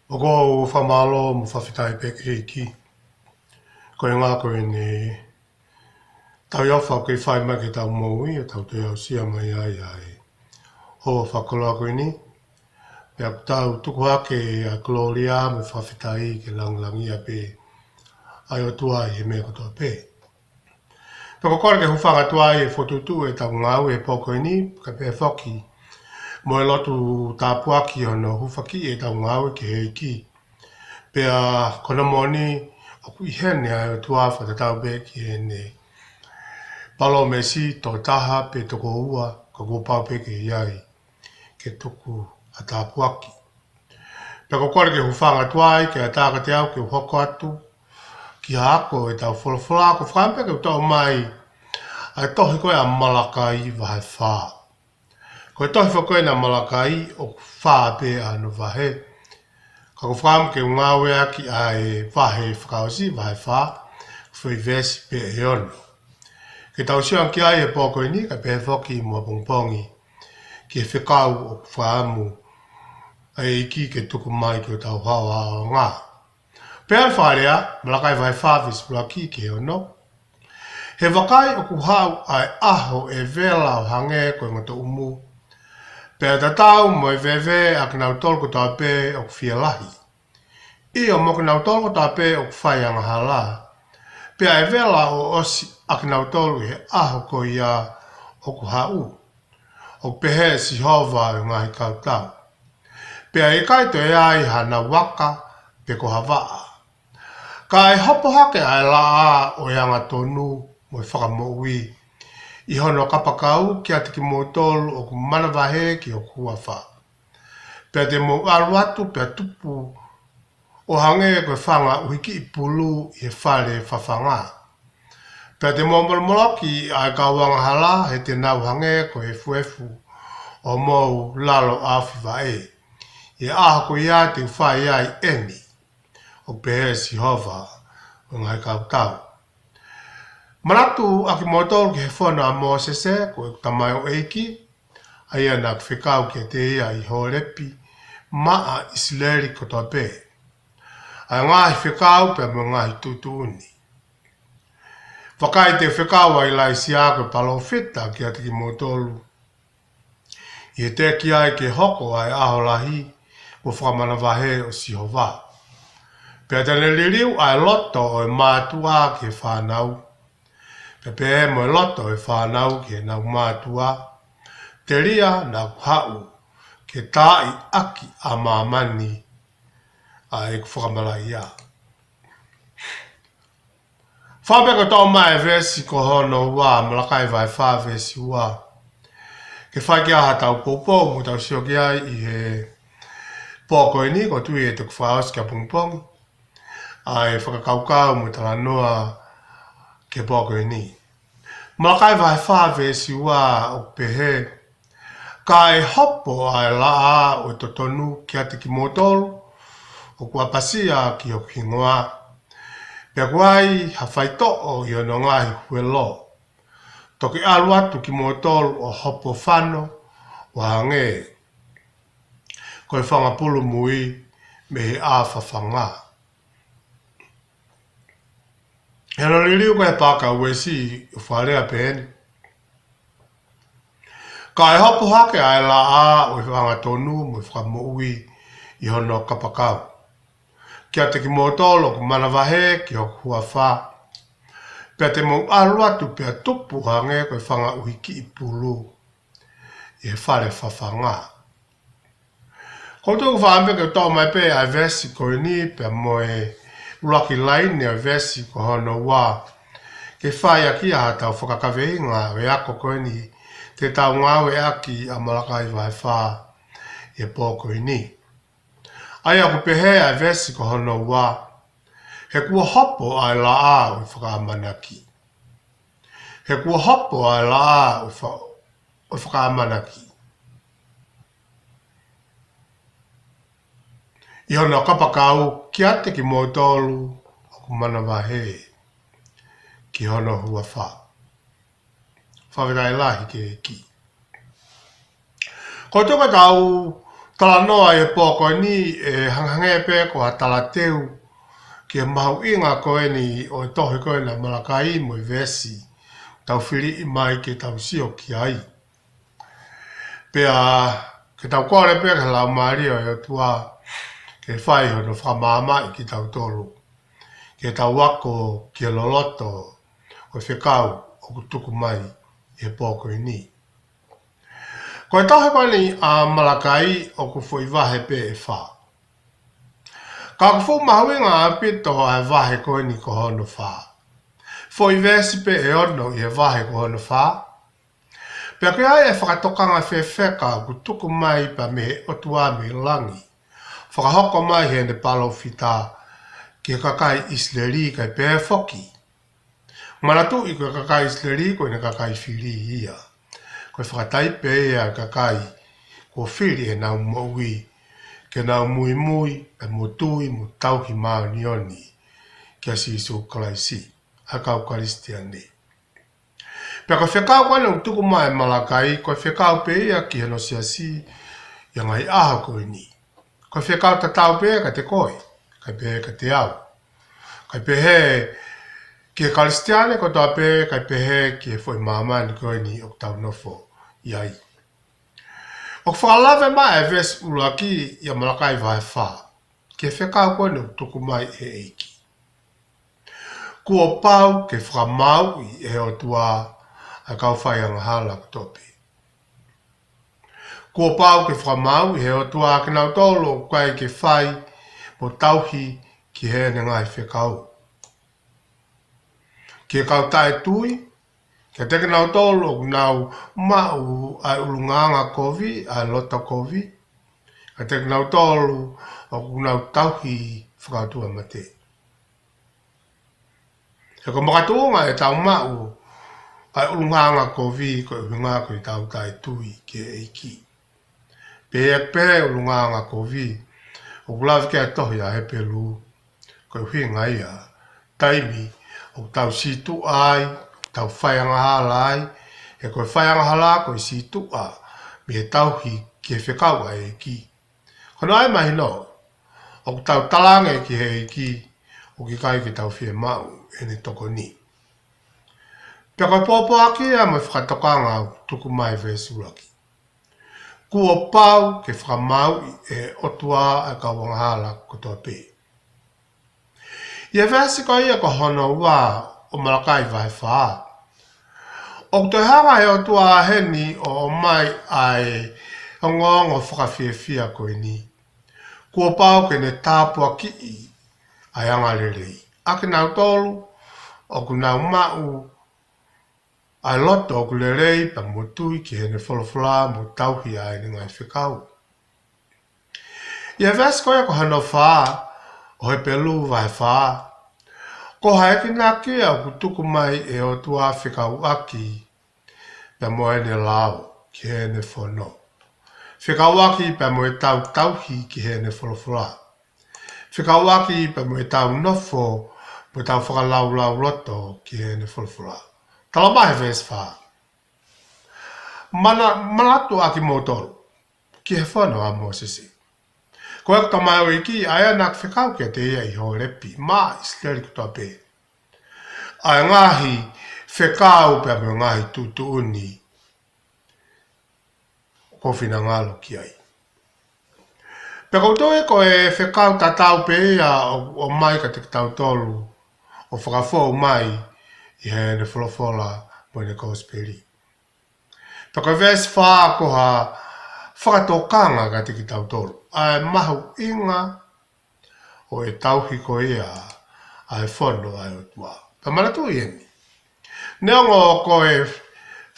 O ko o whamalo mo whawhitai peke ki. Ko e ngā koe ne tau iau whau kei whai mai ke tau moui e tau te au sia mai ai ai. Hoa whakaloa koe ni. Pea tau tuku hake a Gloria me whawhitai ke langlangia pe. Ai o tua i he mea kotoa pe. Pea kore ke hufanga tua i e whotutu e tau ngau e poko ni ka pe whoki. Mo e lotu tāpuaki ono hufaki e tau ngau ke hei ki. Pea kona moni o kui hene ai o tua whatatau be ki hene. Palo me si tō taha pe toko ua ka kōpau pe ke iai ke tuku a tāpuaki. Pea ko kore ke hufanga tuai ke a tāka te au ke hoko atu ki haako e tau wholawhola ko whampe ke utau mai ai tohi koe a Malakai vahe whā. Ko e tohi whakoe na Malakai o whā pe anu vahe. Ka ko wham ke ngawe aki ai vahe whakaosi, vahe wha, whui vesi pe e ono. Ke tau siang ki ai e pōko ni, ka pe whoki mua pongpongi, ki e whekau o whaamu, ai iki ke tuku mai ki o tau hawa o ngā. Pe al wharea, Malakai vahe wha vispula ki ke ono. He wakai o ku hau ai aho e vela o hange koe ngato umu, pea tatau mo e vewe a kinau tolko tā pē o ku whia lahi. Ia mo kinau tolko tā pē o ku whai anga hala. Pea e vela o osi a kinau tolko he aho ko ia o ku hau. O pehe si hova o ngahi kautau. Pea e kaito e ai hana waka pe ko hawaa. Ka e hopo hake ai laa o yanga tonu mo e whakamoui. I hono kapakau ki ati ki mōtolu o ku manawahe ki o kuawha. Pea te mō aruatu pea tupu o hange koe whanga uhiki i pulu i he whare whawhanga. Pea te mō moloki ai kawanga hala he te nau hange koe fuefu o mōu lalo awhiwa e. I aha ko ia te whai ai eni o pehe si hova o ngai kautau. Maratu aki motol ke whona a Mosese ko e tamai o eiki, aia nā kwhekau ki te ia i horepi, maa Isileri kotoa pē. Ai ngāhi whekau pia mo ngāhi tutuuni. Whakai te whekau ai lai siako palo whita ki ati ki motolu. I te ki ai ke hoko ai aholahi o whakamana wahe o Sihova. Pia tane liriu ai loto o e mātua ke whanau. Pepe mo loto e whanau ke nau mātua, te ria nau hau ke tai aki a mamani a e whakamala ia. Whapeko tau mai vesi ko hono ua, Malakai vai wha vesi ua. Ke whai ki aha tau popo, mo tau sio ki ai i he pōko ini, ko tui e tuku whaos kia pongpongi. Ai whakakaukau mo tala noa ke pōko ini. Malakai vai wha vesi ua o pehe. Ka e hopo ai laa o totonu ki ati ki motolu, o kua pasia ki o kingoa. Pea kuai hawhaito o i ono ngahi huelo. Toki alu atu ki motolu o hopo whano o hange. Koe whangapulu mui me he āwhawhanga. Heno liriu koe pāka uesi o wharea pēne. Ka e hopo hake ai la a o i whangatonu mo i whakamoui i hono kapakau. Kia te ki mōtolo ku manawahe ki o kua wha. Pea te mō aruatu pea tupu hange koe whanga uhiki i pulu i he whare whawhanga. Koutou whaampe ke tau mai pe ai vesi koe ni pea mo e Lucky line e vesi ko hono wā. Ke whai aki a tau whakakawehinga e ako koe ni te tau ngāwe aki a Malakai vai whā e pōko ni. Ai ako pehe a vesi ko hono wā. He kua hopo ai la a o whakamanaki. He kua hopo ai la a o whakamanaki. I hono kapakau ki ate ki mōtolu o ku manawahe ki hono hua wha. Whawhetai lahi ke ki. Ko toka tau Tala noa e pōko ni e hanghange pe ko ha tala teu ki e mahu inga koe ni o e tohe koe na Malakai mo i vesi tau whiri i mai ke tau sio ki ai. Pea ke tau kore pe ke lau maria e o tua ke whai hono whamama i ki tau tolu. Ke tau wako ki e loloto o whekau o kutuku mai e pōko ni. Ko e tahe koe ni a Malakai o ku fwoi wahe pe e wha. Ka ku fwoi mahuinga a pito a wahe koe ni ko hono wha. Fwoi vesi pe e ono i e wahe ko hono wha. Pea koe ai e whakatokanga whewheka ku tuku mai pa me o tua me langi. Whakahoko mai he ne palo whita ki kakai Isleri kai pe whoki. Manatu i koe kakai Isleri koe ne kakai whiri ia. Koe whakatai pe a kakai ko whiri e nau moui ke nau mui mui e mo tui mo tauhi maa nioni ki a sisu kalaisi a kau karistiani. Pea koe whekau koe nung tuku mai Malakai koe whekau pe ia ki heno siasi ia ngai aha koe ni. Koe whekau ta tau pe ka te koe, kai pe ka te au. Kai pe he ki e karistiani ko toa pe kai pe he ki e fwoi maamani koe ni o tau nofo iai. O whakalawe mai e ves ulaki ia Malakai vai wha. Ke whekau koe nung tuku mai e eiki. Kua pau ke whakamau i e o tua a kau whai anga hala ko topi. Kua pau ke whakamau i e o tua ke nau tolo kai ke whai mo tauhi ki he ne ngai whekau. Ke kau tae tui, ke teke nau tolo nau mau ai ulunganga kovi, ai lota kovi. Ke teke nau tolo o nau tauhi whakautua mate. He ko makatunga e tau mau ai ulunganga kovi ko ulunga ko i tau tae tui ke eiki. Pe e pe ulunganga kovi, o kulawi ke atohi a he pelu, ko i hinga ia, taimi, o tau situ ai, tau whaianga hala ai, e koe whaianga hala ko i situ a, me e tauhi ki e whekau a eiki. Kono ai mahi no, o tau talange ki he eiki, o ki kai ki tau whie mau, e ne toko ni. Pea koe pōpō aki a mai whakatokanga tuku mai vesuraki. Kua pau ke whakamau e otua a ka wangahala ko toa pē. Ia vesi ko ia ko hono wā o Malakai vai wha. O te hanga he otua heni o mai ai o ngongo whakawhiawhia koe ni. Kua pau ke ne tāpua ki i ai anga lerei. Ake nau tolu o ku nau mau ai loto o ku lerei pa motui ki hene wholawhala mo tauhi ai ni ngai whekau. Ia vesi ko ia ko hano wha o he pelu vai wha. Ko haeki nā kia o ku tuku mai e o tua whekau aki pa mo ene lao ki hene whono. Whekau aki pa mo e tau tauhi ki hene wholawhala. Whekau aki pa mo e tau nofo mo tau whakalau lau loto ki hene wholawhala. Tala mahe ves wha. Manatu aki motoro ki he whono a Mosesi. Ko e kuta mai o iki, aia nak whekau kia te ia i ho repi, ma isleri kuta pe. Ai ngahi whekau pe ame ngahi tutu uni ko whina ngalo ki ai. Pe koutou e ko e whekau tatau pe ia o mai ka te tau tolu o whakafou mai i he ne wholofola mo ne kosperi. Pe ko ves wha ko ha whakatokanga ka te ki tau tolu. Ai mahu inga o e tauhi ko ia ai whono ai o tua. Pa manatu i eni. Neongo ko e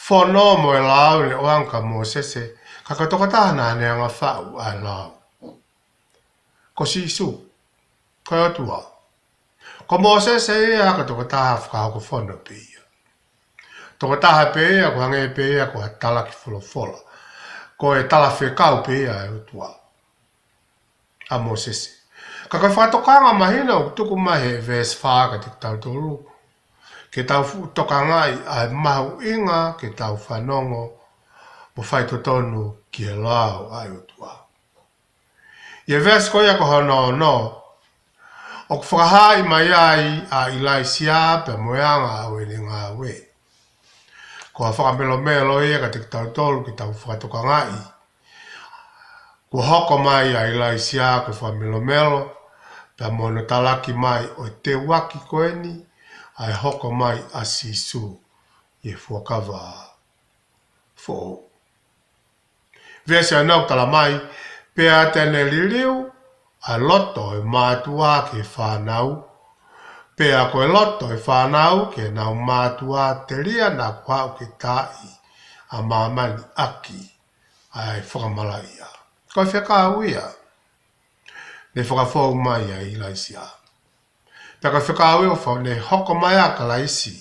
whono mo e lau ne o anka mo sese ka katokatana ne anga whau ai lau. Ko sisu, ko e o tua. Ko mo sese ia katokataha whakahoko whono pe ia. Tokataha pe ia ko hange pe ia ko hatala ki wholofola. Ko e tala whekau pe ia e o tua. A Mosesi. Ka koe whakatokanga mahina o tuku mahe ves whaka te tau tolu. Ke tau tokanga i ai mahu inga ke tau whanongo mo whai totonu ki he lao ai o tua. Ia ves ko ia ko hono no. O whakahai mai ai a Ilaisia pe moeanga o ele ngā we. Ko a whakamelo melo ia ka te tau tolu ki tau whakatoka ngai. Ko hoko mai a Ilaisia ko whakamelo melo pe mono talaki mai o te waki koeni ai hoko mai a Sisu i whakawa fo. Vese anau tala mai pe a tene liriu a loto e mātua ke whanau. Pe a koe loto e whanau ke nau mātua te ria na kwau ke tai a mamani aki ai whakamalaia. Koe whekau ia. Ne whakafou mai a Ilaisia. Pe koe whekau ia whau ne hoko mai a kalaisi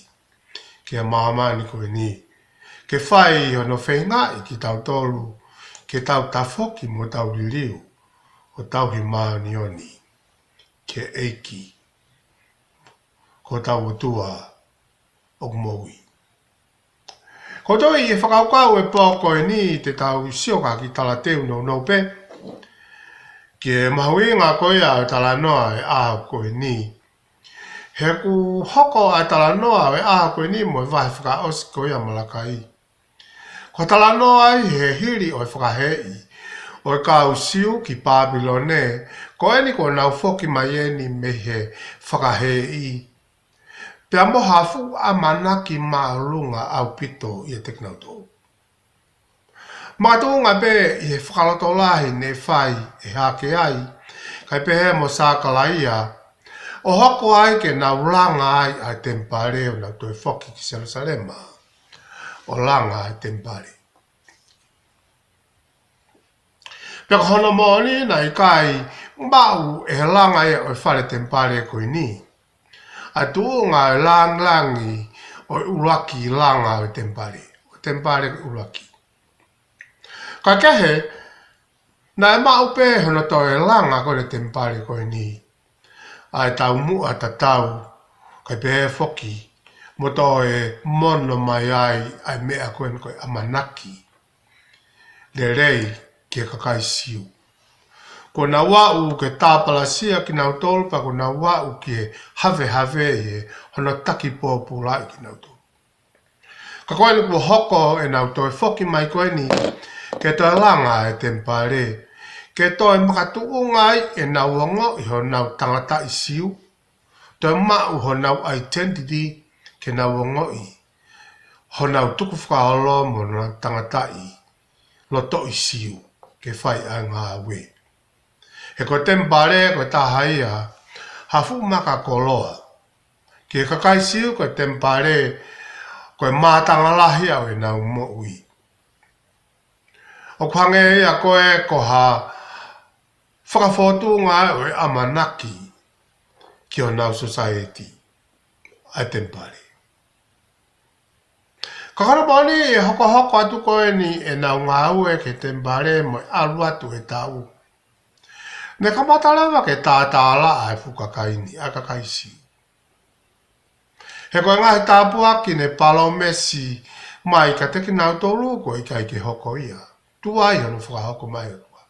ke a mamani koe ni. Ke whai hono whengai ki tau tolu ke tau tafoki mo tau liriu o tau hi maani oni ke eiki ko tau tua o moui. Ko toi e whakaukau e pōko e ni te tau sioka ki tala teu no pe ke mahui ngā koia o tala noa e aha koe ni. He ku hoko a tala noa e aha koe ni mo e vahe whakaosi koia malakai. Ko tala noa i he hiri o e whakahei o e kau siu ki Pābilone, ko eni ko nau foki mai eni me he whakahei. Pea moha fu a manaki maarunga au pito i e teknauto. Mātunga pe i he whakaloto lahi ne whai e hake ai, kai pe he mo sākalaia, o hoko ai ke nau langa ai a tempare o nau toi foki ki Jerusalema, o langa ai tempare. Pea hono moni na i kai mbau e langa e o whare tempare koe ni. A tuunga e langi o uraki langa o tempare. O tempare uraki. Ka kehe, na e maupe hono to e langa koe tempare koe ni. A e tau mua ta tau, kai pe foki, mo to e mono mai ai mea koe amanaki. Le rei ke kakai siu. Ko na wau ke tāpalasia ki nau tolpa, ko na wau ke have e hono taki pōpulai ki nau tolpa. Ka koe ni kua hoko e nau toi foki mai koe ni, ke toi langa e tempare, ke toi makatuungai e nau ongo i ho nau tangata i siu, toi mau ho nau identity ke nau ongo i, ho nau tuku whakaolo mo nau tangata i, loto i siu, ke whai a ngā we. He ko tempare ko tahaia, hafu maka koloa. Ke kakai siu ko tempare ko mātanga lahi au e nau mo ui. O kwange ia koe ko ha whakafotu ngā o e amanaki ki o nau society a tempare. Kakarapani e hoko atu koe ni e nau ngā ue ke tempare mo alu atu e tau. Ne kamatalewa ke tātāla ai fukakaini, a kakaisi. He koe ngahi tāpuaki ne palomesi mai ka teki nau tolu ko i kai ke hoko ia. Tua i honu whakahoko mai o tua.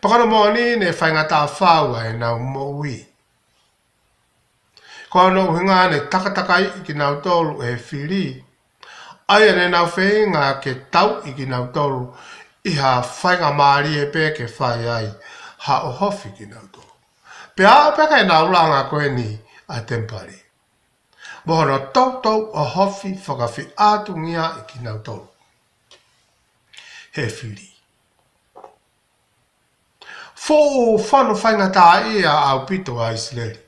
Pakano moni ne whainga tā whaua e nau moui. Ko ano uhinga ne takatakai ki nau tolu e whiri. Ai ne nau whainga ke tau i ki nau tolu iha whainga maari e pe ke whai ai, ha o hofi ki nau tō. Pe a peka e nau langa koe ni a tempare. Mohono tau o hofi whakawhi atu ngia i ki nau tō. He whiri. Fō whanu whainga tā ia au pito a Israeli.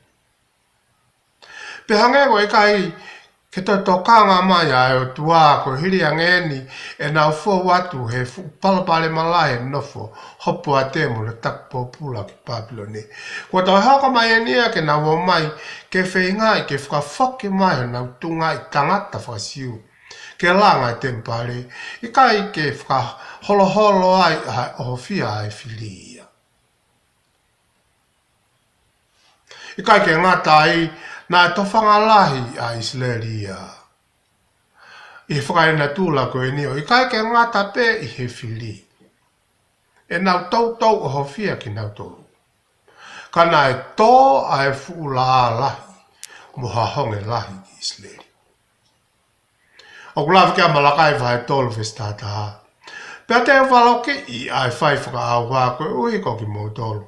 Pe hange koe kai ke to tokanga mai ai o tua ko hiri angeni e nau fo watu he palapale malai nofo hopo a temo le takpo pula ki Pābilone. Ko to haka mai enia ke nau mai ke whaingai ke whakafoke mai nau tunga i tangata whasiu. Ke langa i tempare i kai ke whakaholo ai o fia ai filia. I kai ke ngata ai na tofanga lahi a Israelia. I whakaina tūla koe ni o i kai ke ngata pe i he whiri. e nau tau o hofia ki nau tolu. Kana e tō ai fu la lahi, mo hahonge lahi ki Isleli. O kulawi kia malakai vai tolu festata ha. Pea te waloke i ai whai whaka au wā koe ui ko ki mō tolu.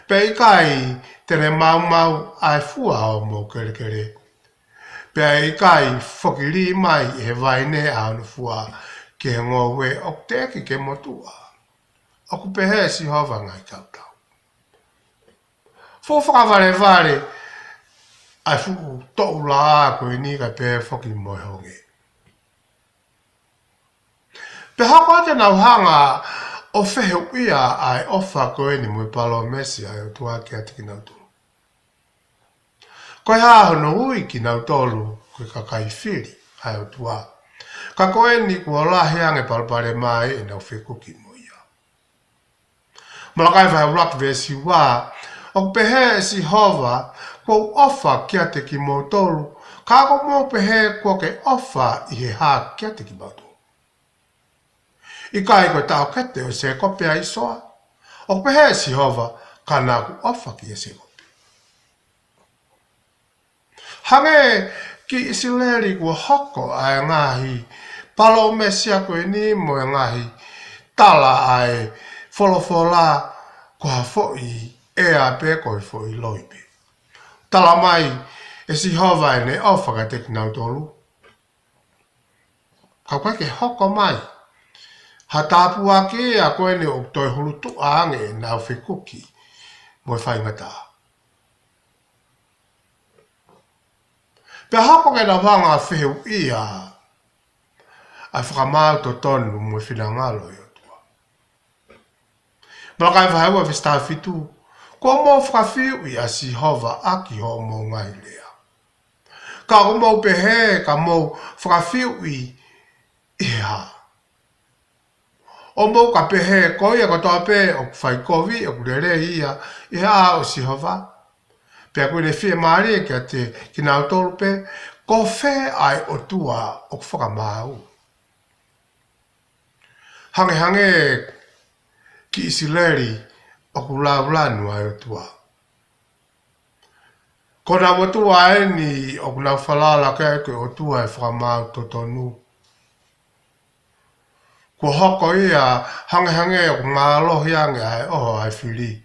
Pea i kai tene mau ai fua o mō kere kere. Pea i kai whakiri mai e vai ne au na fua ke ngō we o te eki ke motua. O ku pehe si hova ngai tau tau. Fo whakaware ai fu tau la koe ni ka pehe whaki moi honge. Pe hako te nau hanga o whehe uia ai ofa koe ni mui palo mesi ai o tua ki ati ki nau tolu. Koe hahono ui ki nau tolu koe kakai whiri ai o tua. Ka koe ni kua lahi ange palpare mai e nau whekuki mo ia. Malakai vai urak vesi wā, o pehe si hova kou ofa ki ati ki mo tolu, ka ako mo pehe kua ke ofa i he hā ki ati ki mo tolu. I kai koe tau kete o se kopea i soa. O pehe si hova ka nāku ofa ki e se kope. Hange ki Isileli kua hoko ai ngahi palo mesia koe ni mo e ngahi tala ai wholofola kua foi e a pe koe foi loipe. Tala mai e si hova e ne ofa ka te kinau tolu. Ka koe ke hoko mai. Ha tāpu ake a koe ne o toi hulu tu aange nau whekuki mo e whaingata. Pea hako ke na wanga whehu ia ai whakamau to tonu mo e whinangalo i o tua. Malakai whahewa whesta whitu, ko mo whakawhiu i a si hova aki ho mo ngai lea. Ka o mo pehe ka mo whakawhiu i ha. O mo ka pehe koia ko toa pe o whai kovi o kurere ia i ha o si hova. Pea koe ne whie maari e kia te ki nau tolu pe, ko whe ai o tua o whakamau. Hange ki Isileli o kulaulanu ai o tua. Ko na watua e ni o kunau whalala kea koe o tua e whakamau totonu. Ko hoko ia hange o ngālohi ange ai oho ai whiri.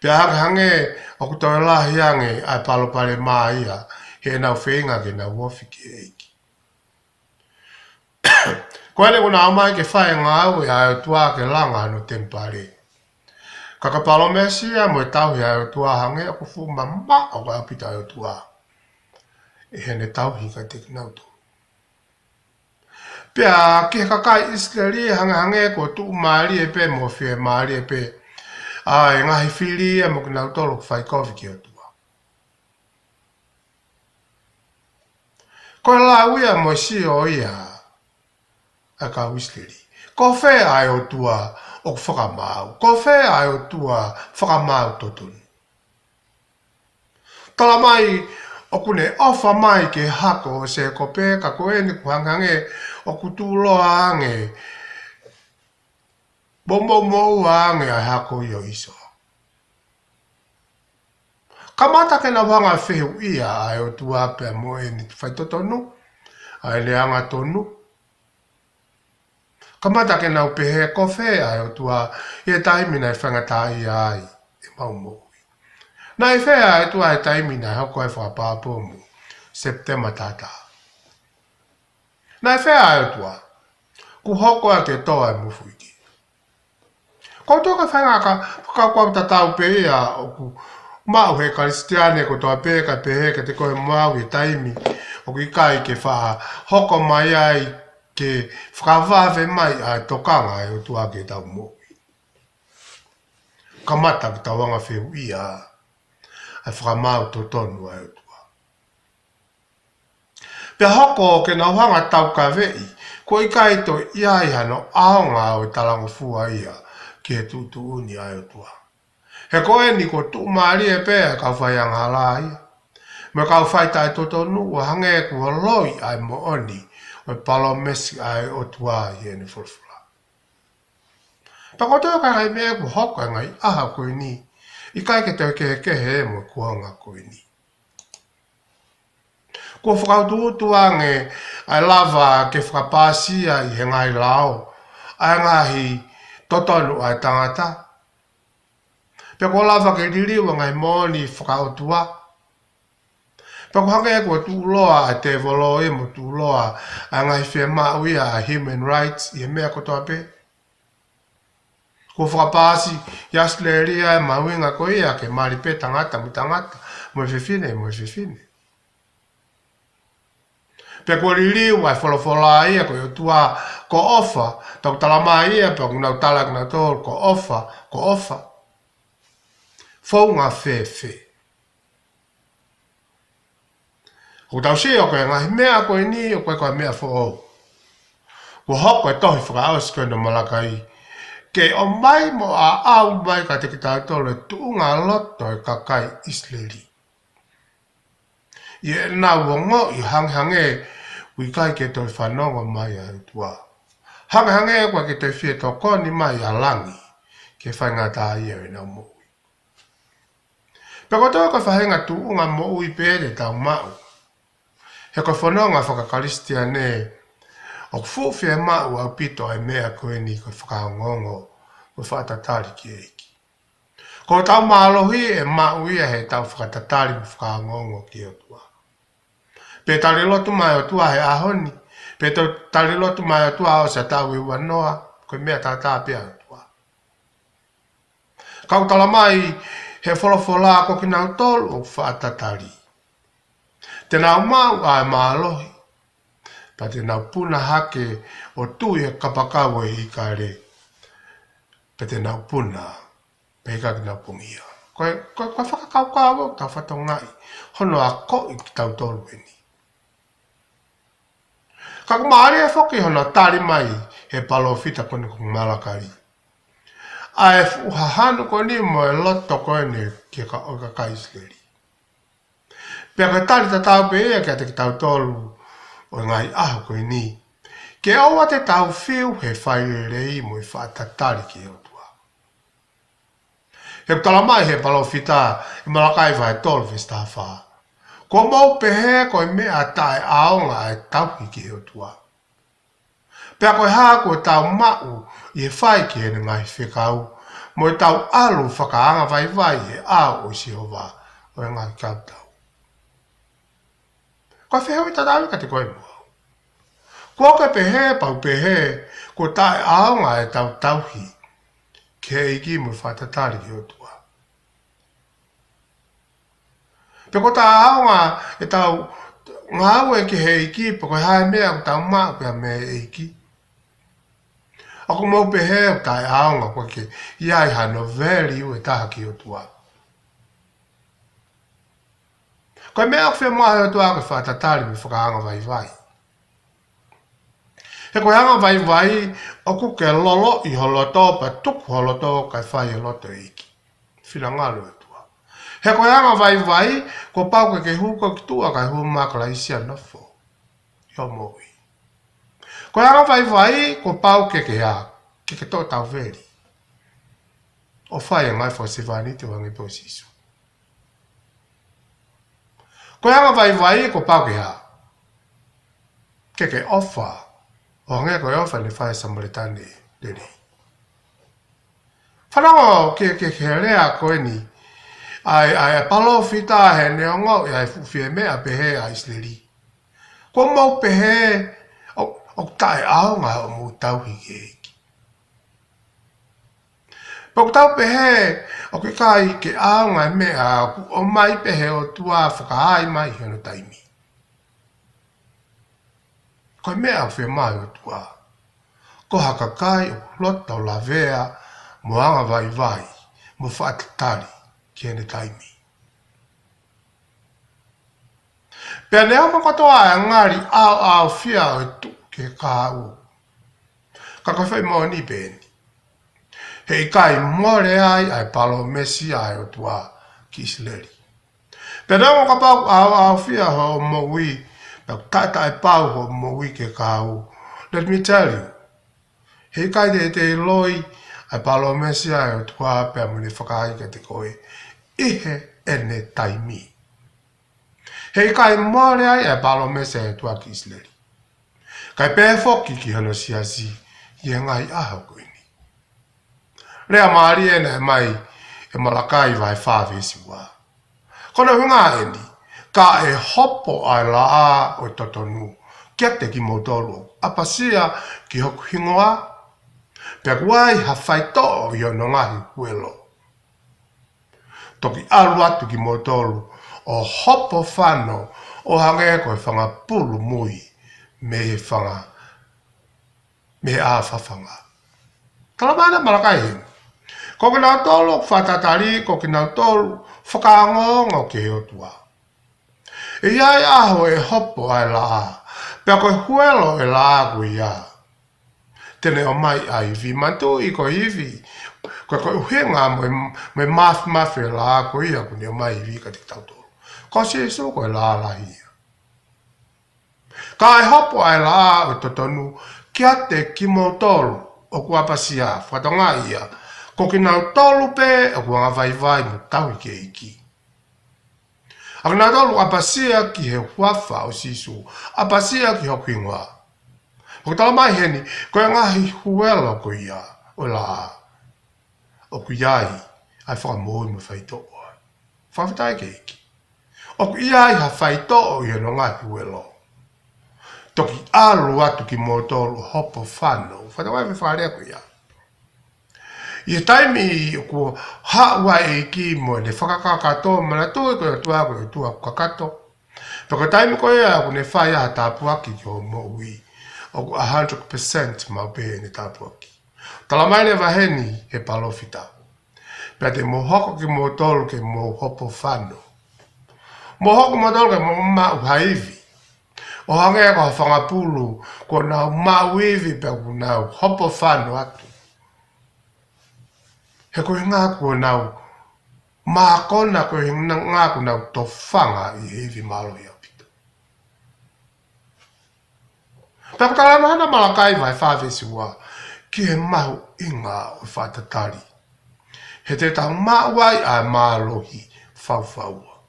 Pea hange o kutoe lahi ange ai palopare maa ia he nau whenga ke nau wofiki eiki. Ko ene kuna amai ke whae ngā au e ai o tua ke langa no tempare. Kaka palomesia mo e tauhi ai o tua hange o kufu mamma o ka apita ai o tua. E hene tauhi ka te kinautu. Pea ke kakai Isileli hange ko tu maari e pe mo whie maari e pe. Ai ngahi whiri e mo kinau tolu whai kovi ki o tua. Ko la uia mo si o ia a ka Isileli. Ko whe ai o tua o whakamau. Ko whe ai o tua whakamau totun. Tala mai o kune ofa mai ke hako o se kope ka koe ni kuhangange o kutuloa ange. Bomo ange ai hako i o iso. Kamata ke na wanga whiu ia ai o tua pe mo e ni whaitotonu. Ai leanga tonu. Kamata ke na upehe kofe ai o tua i e taimina e whangatai ai e maumo. Na e whea e tua e taimina e hoko e whapapomu. September tata. Na e whea e tua. Ku hoko a ke toa e mufuiki. Ko toka whanga ka kua tatau pe ia o ku mau he karistiane ko toa pe ka pehe ka te koe mau e taimi o ki kai ke wha hoko mai ai ke whakawāwe mai ai tokanga e o tua ke tau mo. Kamata ki tawanga whiu ia ai whakamau to tonu ai o tua. Pea hoko ke na whanga tau ka vei ko i kai to ia i hano aonga o talango fua ia ki he tutu uni ai o tua. He koe ni ko tu maari e pēa kau whai anghala ia. Me kau whai tai totonu o hange kua loi ai mo oni o palo mesi ai o tua i ene fulfula. Pako tō ka ngai mea ku hoka ngai aha koe ni. I kai ke tau ke he mo kuanga koe ni. Ko whakautuutua nge ai lava ke whakapāsia i he ngai lao. Ai ngahi totonu ai tangata. Pe ko lava ke ririwa ngai mōni whakautua. Pe ko hanga e kua tūloa a te volo e mo tūloa a ngai whea mauia a human rights i he mea kotoa pe. Ko whakapāsi yas le ria e mauinga ko ia ke mari pe tangata mo tangata mo whiwhine. Pe ko ririu ai wholofola ia ko tua ko ofa, tau talama ia pe kunau talak na tōr ko ofa. Whaunga whewhe. Ko tau se o koe ngahi mea koe ni o koe mea who'o. Ko hoko e tohi whakaos koe no malakai. Ke o mai mo a au mai ka te ki tau tole tuunga loto e kakai Isleri. I e nā wongo i hanghange ui kai ke toi whanonga mai a tua. Hanghange kwa ke toi whie toko ni mai a langi ke whainga tā ia e nā mo ui. Peko tō ka whahenga tuunga mo ui pēre tau mau. He ka whanonga whakakaristia ne o fuwhia mau au pito ai mea koe ni ko whakaongongo ko whakatatari ki eiki. Ko tau maalohi e mau ia he tau whakatatari mo whakaongongo ki o tua. Pe tari lotu mai o tua he ahoni. Pe tari lotu mai o tua o sa tau i wanoa. Koe mea tātā pia o tua. Kau tala mai he wholofola ko ki nau tolu o whaatatari. Te nau mau ai maalohi. Pa te nau puna hake o tui he kapakawe i kare. Pa te nau puna. Pe hika ki nau pungia. Koe whakakaukawa tau whatongai. Hono a ko i ki tau tolu eni. Kako maari e whoki hono tari mai he palo fita kone kong malakari. Ai fuhahanu koni mo e loto kone ki ka oika kaisleri. Pea ka tari ta tau pe ea kia te ki tau tolu o ngai aho koe ni. Ke aua te tau whiu he whaire rei mo i whaatatari ki o tua. He kutala mai he palo fita i malakai vai tolu festa whaa. Ko mau pehe koe mea tae aonga e tauhi ki o tua. Pea koe haa koe tau mau i e whai ki ene ngai whekau, mo e tau alu whakaanga vai e ao o si hova o e ngai kautau. Koe whehau i tatau ka te koe mua. Kua koe pehe pau pehe ko tae aonga e tau tauhi ki e iki mo whatatari ki o tua. Pe ko tā aonga e tau ngāu e ki he iki, pe koe hae mea ko tau maa pia me e iki. Ako mau pe he o tae aonga koe ke iai hano veri u e taha ki o tua. Koe mea ko whea mahi o tua ke whaatatari me whakaanga vai. He koe hanga vai o kuke lolo i holoto pa tuku holoto kai whai e loto e iki. Whina ngalo e tua. He koe hanga vai, ko pau ke huko ki tua kai hu makala isi anofo. Yo moi. Koe hanga vai, ko pau ke ha, ke tō tau veri. O whai e ngai fo se vani te wangi po sisu. Koe hanga vai, ko pau ke ha, ke ofa, o ngai koe ofa ni whai Samaritane dere. Whanongo ke rea koe ni, ai palo fita he neongo ai fuwhie mea pehe a Isleri. Ko mau pehe o tae aonga o mu tauhi ke eki. Pau tau pehe o ke kai ke aonga mea o mai pehe o tua whakaai mai hono taimi. Koe mea o whia mai o tua. Ko haka kai o lota o la vea mo anga vai, mo whaatatari. Kene taimi. Pea nea makatoa e ngari au whia o tu ke kāu. Ka whai mo ni pēni. Hei kai more ai palo mesi ai o tua ki Isleri. Pea nea makapau au whia ho moui, pea tata e pau ho moui ke kāu. Let me tell you, hei kai te loi ai palo mesia e o tua pe mo le whakai ka te koe, ihe ene taimi. Hei kai mare ai e palo mesia e tua ki isleri. Kai pe foki ki hana siasi, i ngai aho koe ni. Rea maari e ne mai e malakai vai whawesi wā. Kona hunga e ni, ka e hopo ai la a o totonu, kia te ki motoro, apasia ki hoku hingoa, pia kuai ha whaito i o nongahi huelo. Toki alu atu ki motoro, o hopo whano, o hange koe whanga pulu mui, me he whanga, me a whawhanga. Talamana malakai hini. Ko kina tolu whatatari, ko kina tolu whakaangongo ke otua. E iai aho e hopo ai la a, pia koe huelo e la a kui a. Tene o mai a iwi, mantu i ko iwi, koe uhenga me mafi la a kui a kuni o mai iwi ka te tautolu. Ko si e su koe la a la hia. Ka e hopo ai la a o totonu, kia te kimo tolu, o kuapasia, whatonga ia, ko kina tolu pe, o kua vai mo tau ke iki. Ako nā tolu apasia ki he huafa o sisu, apasia ki hoku ingoa. Ko tala mai heni, koe ngahi huelo ko ia, o la o ku iai, ai whakamoi me whaito oa. Whawhitai ke iki. O ku iai ha whaito o ia no ngahi huelo. Toki alu atu ki mo tolu hopo whano, whatamai me wharea ko ia. I taimi ko hawa e ki mo le whakakakato mana tui ko tua ko tua kakato. Peko taimi ko ia ko ne whaia tāpuaki ki o mo ui. O 100% mau pe ne tāpuaki. Talamai le waheni he palofita. Pea te mohoko ki mo tolu ke mo hopo whano. Mohoko mo tolu ke mo mau haivi. O hange ko whangapulu ko nau mau iwi pe ko nau hopo whano atu. He koe ngā kua nau, mā kona koe ngā kua nau tō whanga i hewi malo i apita. Pēpa kalama hana malakai vai whāwesi wā, ki he mahu inga o whātatari. He te tau māwai a mālohi whauwhaua.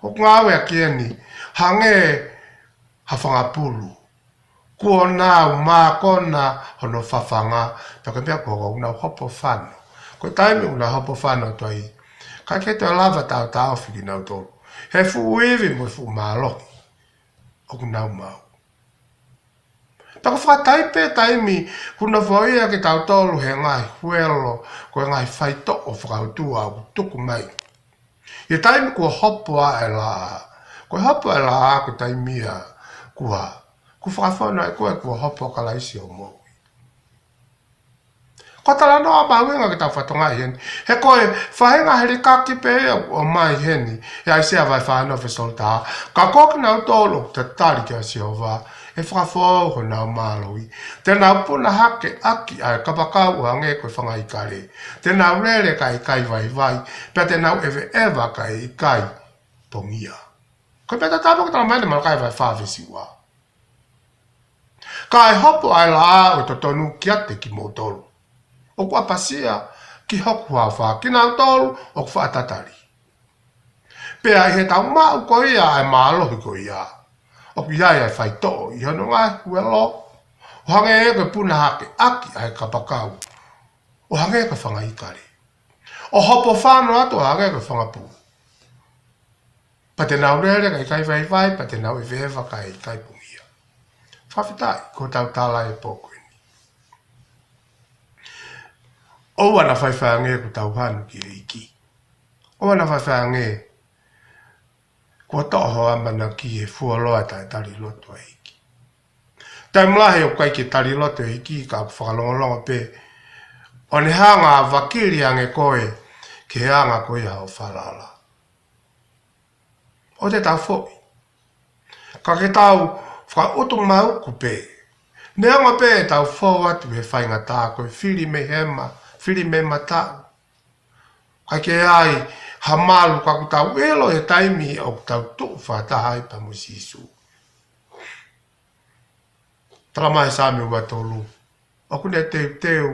O ngā wea kia ni, hange ha whangapulu. Kua nau mā kona hono whawhanga, pēka mea kua nau hopo whano. Ko taimi una hopo whānau toi. Ka ke te lava tau tau whiki nau tōru. He fu uiwi mo fu mālohi. O ku nau mau. Tako whakataipe taimi kuna whaia ki tau tōru he ngai huelo ko ngai whaito o whakautua o tuku mai. I taimi kua hopo a e la. Ko hopo e la ko taimia kua. Ku whakawhana e kua hopo ka laisi o mo. Ko tala noa mauinga ki tau whatonga heni. He koe whahenga heri kaki pe o mai heni. E ai sea vai whahana whesolta. Ka koki nau tōlo te tari ki a siova. E whakawhau ho nau māloi. Te nau puna hake aki ai kapakau ua nge koe whanga ikare. Te nau rere ka ikai vai. Pea te nau ewa ka ikai pongia. Koe peta tāpoko tala maine malakai vai whawesi wā. Ka e hopo ai la a o totonu ki ate ki mō tolu. O kua pasia ki hoku hawha, ki nau tolu o ku whaatatari. Pea i he tau mau ko ia ai mālohi ko ia. O ku iai ai whaito i hono ngai huelo. O hange e koe puna hake aki ai kapakau. O hange e koe whanga ikare. O hopo whāno atu o hange e koe whanga pū. Pa te nau rere ka ikai vai, pa te nau ewewa ka ikai pungia. Whawhitai, ko tau tala e pōkoe. O wana whaiwhange ko tau hanu ki e iki. O wana whaiwhange ko toho amana ki e fualoa tai tari loto e iki. Tai mlahe o kai ki tari loto e iki ka whakalongolongo pe. O ne hanga wakiri ange koe ke hanga koe hao whalala. O te tau fōi. Ka ke tau whakautu mau ku pe. Ne anga pe tau fōu atu he whainga tā koe whiri me hema. Whiri me mata. Kai ke ai, ha malu ka kutau elo e taimi o kutau tuu whātahai pa mo sisu. Tala mai sāmi ua tolu. O kune teu,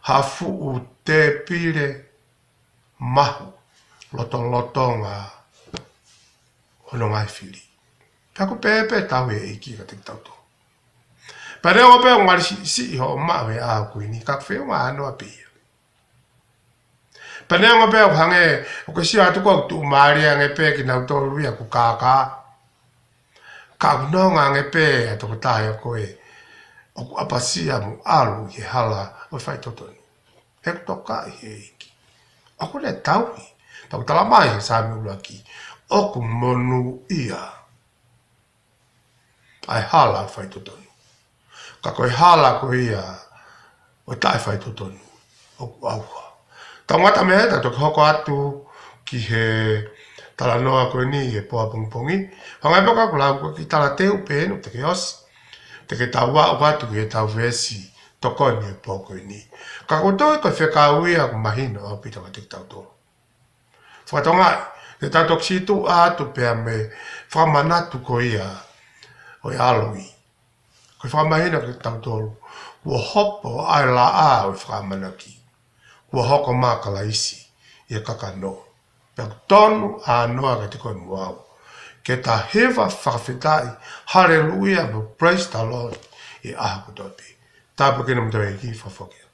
hafu u te pire mahu lotonga ono ngai fili. Taku pepe tau e iki ka te tauto. Pare o pe ngari si ho mawe a kuini ka fe wa ano api. Pare o pe hange o ko si atu ko tu mari ange pe ki na to lu ya ku ka no nge pe to ta ya ko e o apasia mu alu ye hala o fai toto. Ek to ka e iki. Ako le tau ni. Tau tala mai sa mi ulu aki. Oku monu ia. Ai hala fai totonu. Ka koe hala ko ia. O tai fai totonu. Oku auha. Tau ngata mea ta toki hoko atu ki he tala noa koe ni e poa pongpongi. Hangai poka kula ko ki tala teu pēnu te ke osi. Te ke tau wao atu ki he tau vesi. Tokoni e poa koe ni. Ka kutoi koe wheka uia ku mahina o pita ka te tau tō. Whatongai. Te tātok situ atu pēr me whamanatu ko ia o i aloi. Koe whamahina ki tau tolu. Kua hopo ai la a o i whamanaki. Kua hoko mākala isi i e kakano. Pēr tonu a noa ka te koe muau. Ke ta hewa whakawhitai. Hallelujah, praise the Lord. I aha kutopi. Tāpu kena mtoe ki whawhokia.